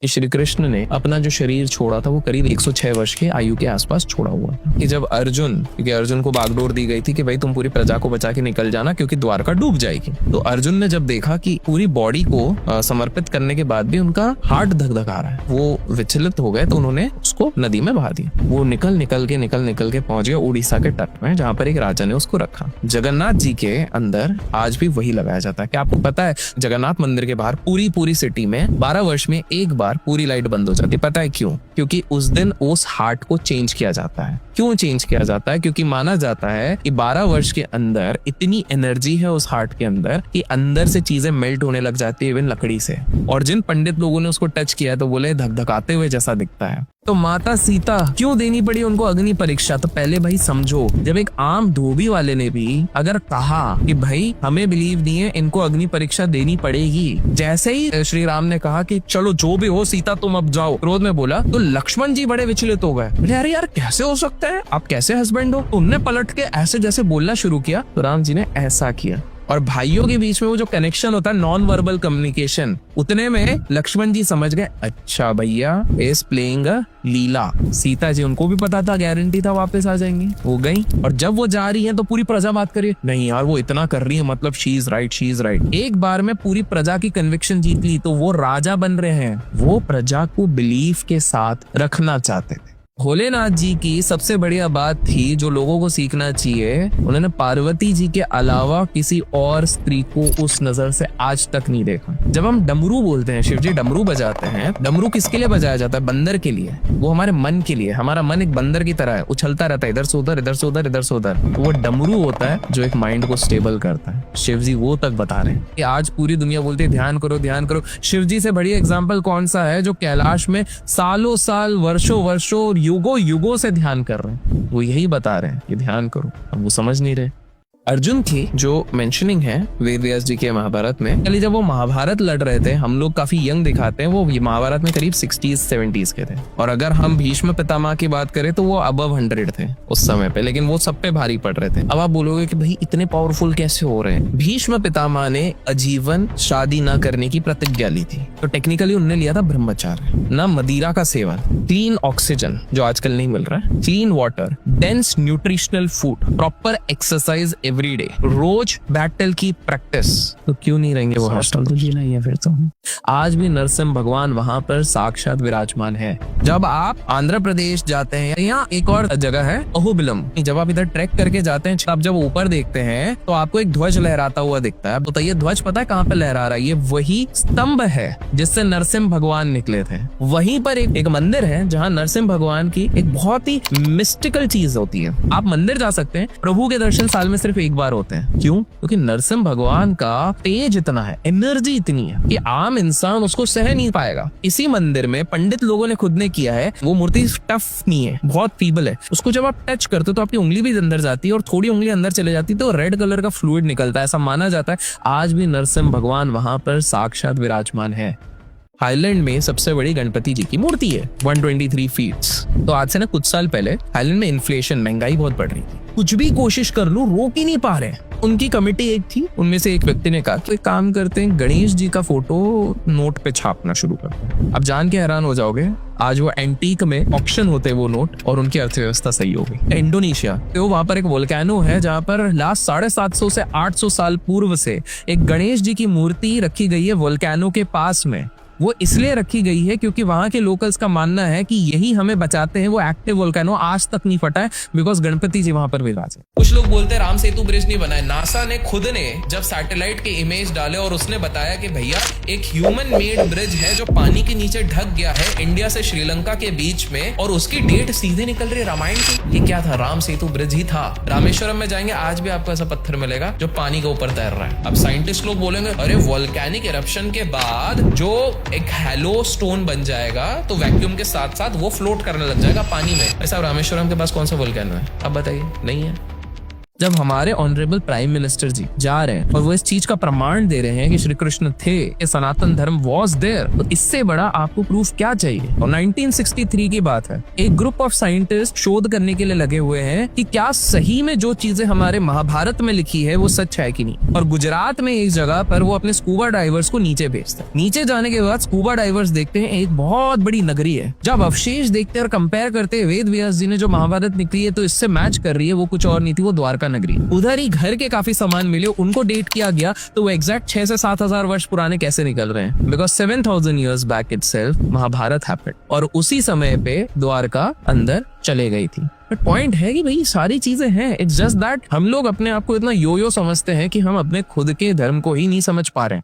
श्री कृष्ण ने अपना जो शरीर छोड़ा था वो करीब 106 वर्ष के आयु के आसपास छोड़ा हुआ कि जब क्योंकि अर्जुन को बागडोर दी गई थी कि भाई तुम पूरी प्रजा को बचा के निकल जाना क्योंकि द्वारका डूब जाएगी। तो अर्जुन ने जब देखा कि पूरी बॉडी को समर्पित करने के बाद भी उनका हार्ट धक-धका रहा है, वो विचलित हो गए, तो उन्होंने उसको नदी में बहा दिया। वो निकल के पहुंच गया उड़ीसा के तट में, जहाँ पर एक राजा ने उसको रखा। जगन्नाथ जी के अंदर आज भी वही लगाया जाता है। क्या आपको पता है जगन्नाथ मंदिर के बाहर पूरी सिटी में 12 वर्ष में एक बार पूरी लाइट बंद हो जाती है? पता है क्यों? क्योंकि उस दिन उस हार्ट को चेंज किया जाता है। क्यों चेंज किया जाता है? क्योंकि माना जाता है कि 12 वर्ष के अंदर इतनी एनर्जी है उस हार्ट के अंदर कि अंदर से चीजें मेल्ट होने लग जाती है, इवन लकड़ी से। और जिन पंडित लोगों ने उसको टच किया तो बोले धकधकाते हुए जैसा दिखता है। तो माता सीता क्यों देनी पड़ी उनको अग्नि परीक्षा? तो पहले भाई समझो, जब एक आम धोबी वाले ने भी अगर कहा कि भाई हमें बिलीव नहीं है, इनको अग्नि परीक्षा देनी पड़ेगी, जैसे ही श्री राम ने कहा कि चलो जो भी हो सीता तुम अब जाओ, क्रोध में बोला, तो लक्ष्मण जी बड़े विचलित हो गए। बोले अरे यार कैसे हो सकता है, आप कैसे हस्बैंड हो? उनने पलट के ऐसे जैसे बोलना शुरू किया, तो राम जी ने ऐसा किया। और भाइयों के बीच में वो जो कनेक्शन होता है, नॉन वर्बल कम्युनिकेशन, उतने में लक्ष्मण जी समझ गए, अच्छा भैया इज प्लेइंग अ लीला। सीता जी उनको भी पता था, गारंटी था वापस आ जाएंगी, वो गई। और जब वो जा रही है तो पूरी प्रजा बात करिए, नहीं यार वो इतना कर रही है, मतलब शी इज राइट। एक बार में पूरी प्रजा की कन्विक्शन जीत ली, तो वो राजा बन रहे हैं, वो प्रजा को बिलीफ के साथ रखना चाहते थे। भोलेनाथ जी की सबसे बढ़िया बात थी जो लोगों को सीखना चाहिए, उन्होंने पार्वती जी के अलावा किसी और स्त्री को उस नजर से आज तक नहीं देखा। जब हम डमरू बोलते हैं, शिव जी डमरू बजाते हैं, डमरू किसके लिए बजाया जाता है? बंदर के लिए। वो हमारे मन के लिए। हमारा मन एक बंदर की तरह है, उछलता रहता है इधर से उधर, इधर से उधर, इधर से उधर। वो डमरू होता है जो एक माइंड को स्टेबल करता है। शिव जी वो तक बता रहे हैं कि आज पूरी दुनिया बोलती है ध्यान करो ध्यान करो। शिव जी से बढ़िया एग्जाम्पल कौन सा है जो कैलाश में सालों साल, वर्षों युगों से ध्यान कर रहे हैं? वो यही बता रहे हैं कि ध्यान करो, अब वो समझ नहीं रहे। अर्जुन की जो मेंशनिंग है वेद व्यास जी के महाभारत में, पहले जब वो महाभारत लड़ रहे थे, हम लोग काफी यंग दिखाते हैं, वो महाभारत में करीब 60s-70s के थे। और अगर हम भीष्म पितामह की बात करें तो वो अबव 100 थे उस समय पे, लेकिन वो सब पे भारी पड़ रहे थे। अब आप बोलोगे कि भाई इतने पावरफुल कैसे हो रहे हैं? भीष्म पितामह ने आजीवन शादी न करने की प्रतिज्ञा ली थी, तो टेक्निकली उन्होंने लिया था ब्रह्मचार्य, न मदिरा का सेवन, क्लीन ऑक्सीजन जो आजकल नहीं मिल रहा है, clean water, dense nutritional food, proper exercise every day, रोज बैटल की प्रैक्टिस। तो क्यों नहीं रहेंगे वो हॉस्टल? तो जीना ही है फिर तो। आज भी नरसिंह भगवान वहां पर साक्षात विराजमान है। जब आप आंध्र प्रदेश जाते हैं, यहाँ एक और जगह है अहोबिलम, जब आप इधर ट्रैक करके जाते हैं, आप जब ऊपर देखते हैं तो आपको एक ध्वज लहराता हुआ दिखता है। बताइए ये ध्वज पता है कहाँ पे लहरा रहा है? ये वही स्तंभ है जिससे नरसिंह भगवान निकले थे। वहीं पर एक मंदिर है जहाँ नरसिंह भगवान की एक बहुत ही मिस्टिकल चीज होती है। आप मंदिर जा सकते हैं, प्रभु के दर्शन साल में सिर्फ एक बार होते हैं। क्यों? क्योंकि नरसिंह भगवान का तेज इतना है, एनर्जी इतनी है कि आम इंसान उसको सह नहीं पाएगा। इसी मंदिर में पंडित लोगों ने खुद ने किया है, वो मूर्ति टफ नहीं है, बहुत फीबल है। उसको जब आप टच करते हो तो आपकी उंगली भी अंदर जाती है और थोड़ी उंगली अंदर चले जाती है तो रेड कलर का फ्लूइड निकलता है, ऐसा माना जाता है। आज भी नरसिंह भगवान वहां पर साक्षात विराजमान है। थाईलैंड में सबसे बड़ी गणपति जी की मूर्ति है, 123 फीट्स। तो आज से ना कुछ साल पहले थाईलैंड में इन्फ्लेशन, महंगाई बहुत बढ़ रही थी, कुछ भी कोशिश कर लो रोक ही नहीं पा रहे। उनकी कमेटी एक थी, उनमें से एक व्यक्ति ने कहा कि काम करते हैं, गणेश जी का फोटो नोट पे छापना शुरू करते हैं। अब जान के हैरान हो जाओगे, आज वो एंटीक में ऑक्शन होते हैं वो नोट, और उनकी अर्थव्यवस्था सही हो गई। इंडोनेशिया तो वहां पर एक वोल्केनो है जहां पर लास्ट 750 से 800 साल पूर्व से एक गणेश जी की मूर्ति रखी गई है वोल्केनो के पास में। वो इसलिए रखी गई है क्योंकि वहां के लोकल्स का मानना है कि यही हमें बचाते हैं। वो एक्टिव वोल्केनो आज तक नहीं फटा है बिकॉज गणपति जी वहां पर विराज है। कुछ लोग बोलते हैं राम सेतु ब्रिज नहीं बना है। नासा ने खुद ने जब सैटेलाइट के इमेज डाले और उसने बताया कि भैया एक ह्यूमन मेड ब्रिज है जो पानी के नीचे ढक गया है इंडिया से श्रीलंका के बीच में, और उसकी डेट सीधे निकल रही है रामायण की। ये क्या था? राम सेतु ब्रिज ही था। रामेश्वरम में जाएंगे आज भी आपको ऐसा पत्थर मिलेगा जो पानी के ऊपर तैर रहा है। अब साइंटिस्ट लोग बोलेंगे अरे वोल्केनिक इरप्शन के बाद जो एक हैलो स्टोन बन जाएगा तो वैक्यूम के साथ साथ वो फ्लोट करने लग जाएगा पानी में। ऐसा रामेश्वरम के पास कौन सा वोल्केनो है? अब बताइए, नहीं है। जब हमारे ऑनरेबल प्राइम मिनिस्टर जी जा रहे हैं और वो इस चीज का प्रमाण दे रहे हैं कि श्री कृष्ण थे, कि सनातन धर्म वॉज देयर, तो इससे बड़ा आपको प्रूफ क्या चाहिए। और 1963 की बात है, एक ग्रुप ऑफ साइंटिस्ट शोध करने के लिए लगे हुए हैं कि क्या सही में जो चीजें हमारे महाभारत में लिखी है वो सच है कि नहीं। और गुजरात में एक जगह पर वो अपने स्कूबा डाइवर्स को नीचे भेजते हैं। नीचे जाने के बाद स्कूबा डाइवर्स देखते हैं एक बहुत बड़ी नगरी है। जब अवशेष देखते हैं और कंपेयर करते हैं, वेद व्यास जी ने जो महाभारत निकली है तो इससे मैच कर रही है, वो कुछ और नहीं थी, वो द्वारका नगरी। उधर ही घर के काफी सामान मिले, उनको डेट किया गया तो वो एग्जैक्ट 6 से 7 हजार वर्ष पुराने कैसे निकल रहे हैं, because 7000 years back itself Mahabharat happened और उसी समय पे द्वारका अंदर चले गई थी। बट पॉइंट है कि भाई सारी चीजें हैं, इट्स जस्ट दैट हम लोग अपने आप को इतना यो समझते हैं कि हम अपने खुद के धर्म को ही नहीं समझ पा रहे हैं।